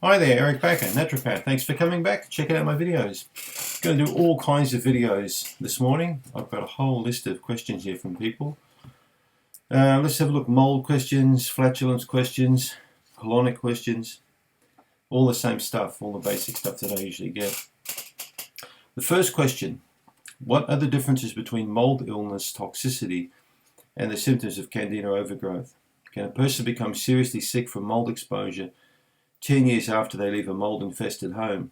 Hi there, Eric Bakker, naturopath. Thanks for coming back, checking out my videos. Going to do all kinds of videos this morning. I've got a whole list of questions here from people. Let's have a look. Mold questions, flatulence questions, colonic questions. All the same stuff, all the basic stuff that I usually get. The first question: what are the differences between mold illness, toxicity, and the symptoms of Candida overgrowth? Can a person become seriously sick from mold exposure 10 years after they leave a mold-infested home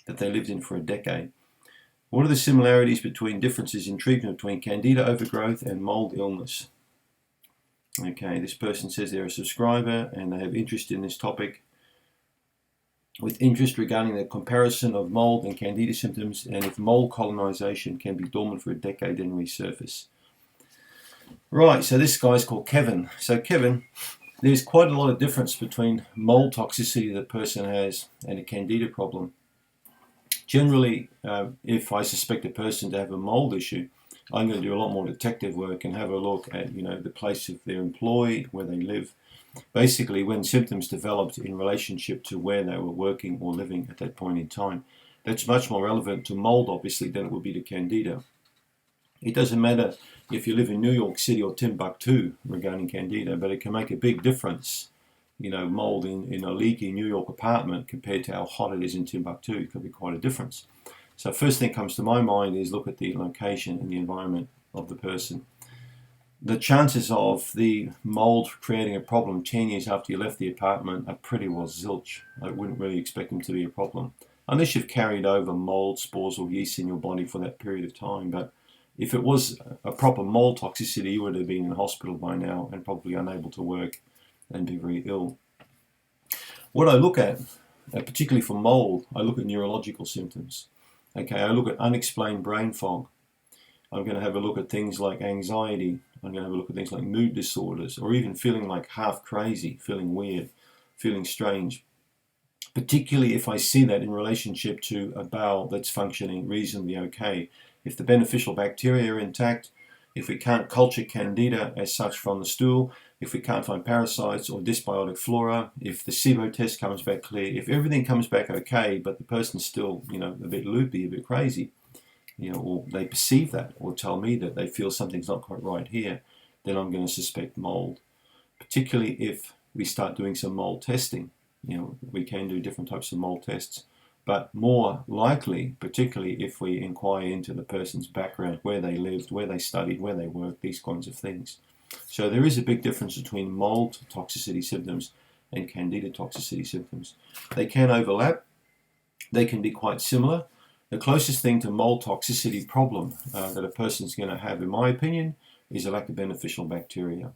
that they lived in for a decade? What are the similarities between differences in treatment between Candida overgrowth and mold illness? Okay, this person says they're a subscriber and they have interest in this topic, with interest regarding the comparison of mold and Candida symptoms and if mold colonization can be dormant for a decade then resurface. Right, so this guy's called Kevin. So Kevin, there's quite a lot of difference between mold toxicity that person has and a Candida problem. Generally, if I suspect a person to have a mold issue, I'm going to do a lot more detective work and have a look at, the place of their employed, where they live, basically when symptoms developed in relationship to where they were working or living at that point in time. That's much more relevant to mold, obviously, than it would be to Candida. It doesn't matter if you live in New York City or Timbuktu regarding Candida, but it can make a big difference. Mold in a leaky New York apartment compared to how hot it is in Timbuktu, it could be quite a difference. So first thing comes to my mind is look at the location and the environment of the person. The chances of the mold creating a problem 10 years after you left the apartment are pretty well zilch. I wouldn't really expect them to be a problem, unless you've carried over mold, spores or yeast in your body for that period of time. But if it was a proper mold toxicity, you would have been in hospital by now and probably unable to work and be very ill. What I look at, particularly for mold, I look at neurological symptoms. Okay, I look at unexplained brain fog. I'm going to have a look at things like anxiety. I'm going to have a look at things like mood disorders, or even feeling like half crazy, feeling weird, feeling strange. Particularly if I see that in relationship to a bowel that's functioning reasonably okay. If the beneficial bacteria are intact, if we can't culture Candida as such from the stool, if we can't find parasites or dysbiotic flora, if the SIBO test comes back clear, if everything comes back okay, but the person's still, a bit loopy, a bit crazy, or they perceive that or tell me that they feel something's not quite right here, then I'm going to suspect mold. Particularly if we start doing some mold testing. We can do different types of mold tests, but more likely, particularly if we inquire into the person's background, where they lived, where they studied, where they worked, these kinds of things. So there is a big difference between mold toxicity symptoms and Candida toxicity symptoms. They can overlap. They can be quite similar. The closest thing to mold toxicity problem that a person's going to have, in my opinion, is a lack of beneficial bacteria.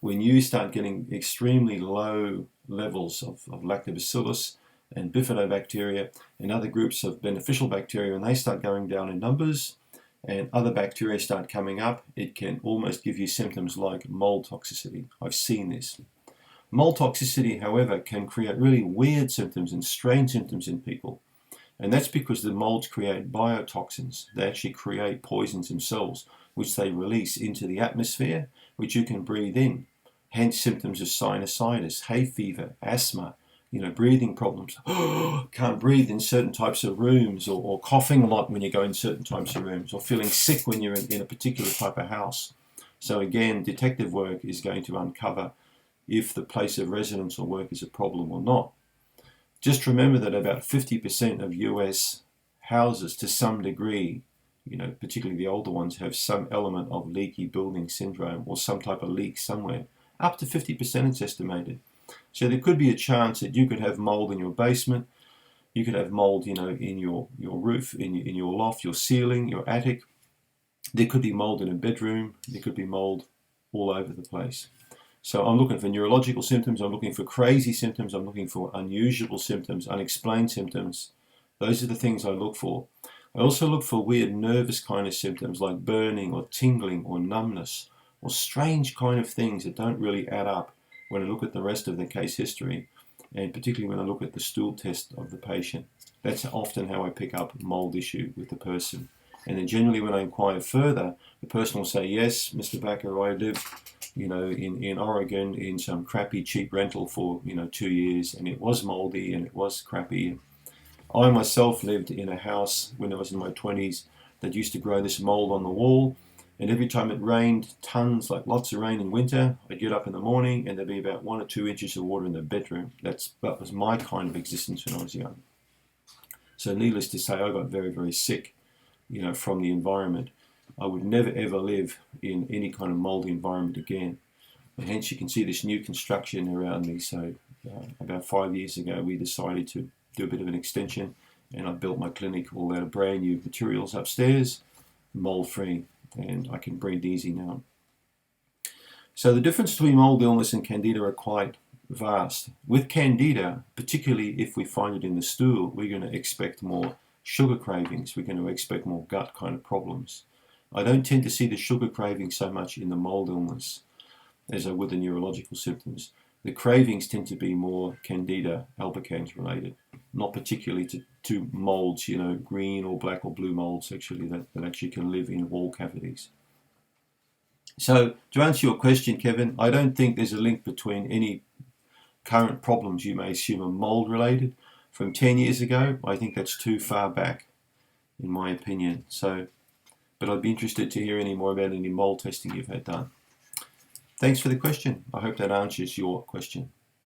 When you start getting extremely low levels of lactobacillus and bifidobacteria and other groups of beneficial bacteria, and they start going down in numbers and other bacteria start coming up, it can almost give you symptoms like mold toxicity. I've seen this. Mold toxicity, however, can create really weird symptoms and strange symptoms in people. And that's because the molds create biotoxins. They actually create poisons themselves, which they release into the atmosphere, which you can breathe in. Hence symptoms of sinusitis, hay fever, asthma, breathing problems. Can't breathe in certain types of rooms, or coughing a lot when you go in certain types of rooms, or feeling sick when you're in a particular type of house. So again, detective work is going to uncover if the place of residence or work is a problem or not. Just remember that about 50% of US houses, to some degree, particularly the older ones, have some element of leaky building syndrome or some type of leak somewhere. Up to 50% it's estimated. So there could be a chance that you could have mold in your basement, you could have mold, in your roof, in your loft, your ceiling, your attic. There could be mold in a bedroom, there could be mold all over the place. So I'm looking for neurological symptoms, I'm looking for crazy symptoms, I'm looking for unusual symptoms, unexplained symptoms. Those are the things I look for. I also look for weird nervous kind of symptoms like burning or tingling or numbness or strange kind of things that don't really add up when I look at the rest of the case history, and particularly when I look at the stool test of the patient. That's often how I pick up mold issue with the person. And then generally when I inquire further, the person will say, yes, Mr. Bakker, I live in Oregon in some crappy cheap rental for 2 years, and it was moldy and it was crappy. I myself lived in a house when I was in my 20s that used to grow this mold on the wall, and every time it rained tons, like lots of rain in winter, I'd get up in the morning and there'd be about 1 or 2 inches of water in the bedroom. That was my kind of existence when I was young. So needless to say, I got very, very sick, from the environment. I would never ever live in any kind of moldy environment again. And hence you can see this new construction around me. So about 5 years ago, we decided to do a bit of an extension, and I built my clinic all out of brand new materials upstairs, mold free, and I can breathe easy now. So the difference between mold illness and Candida are quite vast. With Candida, particularly if we find it in the stool, we're going to expect more sugar cravings. We're going to expect more gut kind of problems. I don't tend to see the sugar craving so much in the mold illness as I would the neurological symptoms. The cravings tend to be more Candida albicans related, not particularly to molds, green or black or blue molds actually that actually can live in wall cavities. So to answer your question, Kevin, I don't think there's a link between any current problems you may assume are mold related from 10 years ago. I think that's too far back, in my opinion. But I'd be interested to hear any more about any mold testing you've had done. Thanks for the question. I hope that answers your question.